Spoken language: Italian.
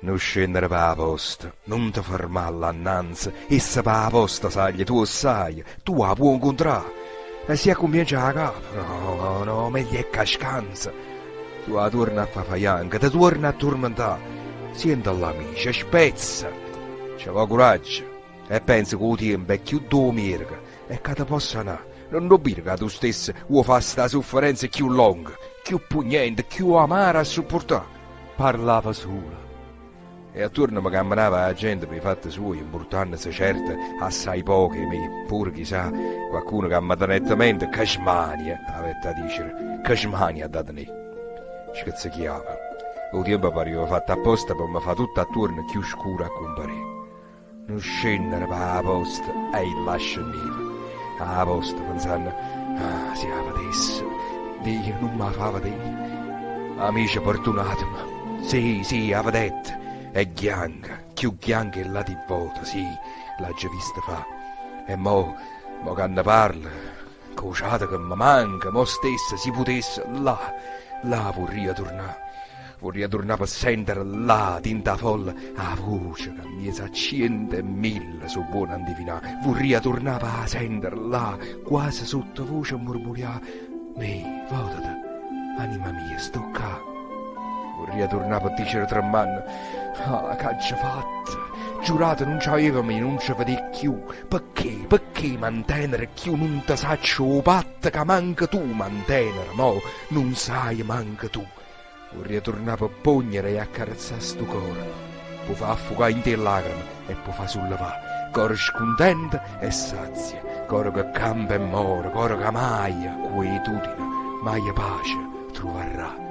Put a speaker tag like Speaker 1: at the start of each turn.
Speaker 1: Non scendere per la posta, non ti fermare all'annanza, essa per la posta, sai, tu sai, tu la puoi incontrare. E se comincia a capo, no, no, meglio è cascanza. Tu la torni a fare fianca, ti torni a tormentare. Senta l'amica, spezza. Ci va coraggio. E pensa che il tempo è più domenica e che ti possa andare. Non dobbiamo che tu stesso vuoi fare sta sofferenza più lunga, più pugnente, più amara a sopportare. Parlava sola. E attorno mi camminava la gente per i fatti suoi, importandosi certe assai poche, pure chissà, qualcuno che mi nettamente Cashmania, avete a dire, Cashmania da tenere. Schizzichiava. Il tempo pareva fatto apposta per mi fare tutto attorno più scuro a comparire. Non scendere per la posta e il lascio nero. A posta pensando, se la vedesse, Dio non mi fa vedere. Amici, perdonatemi. Sì, la vedete. È bianca, più bianca è la di volta, sì, l'ha già vista fa. E mo che ne parla, cociata che mi manca, mo stessa si potesse, là vorrei tornare per sentire là, tinta folla, la voce che mi sa 100.000 su buona andivinà, vorrei tornare per sentire là, quasi sottovoce murmuriare, vodate, anima mia, sto qua. Vorrei tornare per dire tra mani, che c'è fatto? Giurato non c'aveva me, non ci vedi più. Perché mantenere più non ti saccio o patta che manca tu mantenere, mo non sai manca tu. Vorrei tornare per pognere e accarezzare sto cuore, può far affogare in te lacrime e può far sollevare, cuore scontento e sazia, cuore che campa e muore, cuore che mai quietudine, mai pace troverà.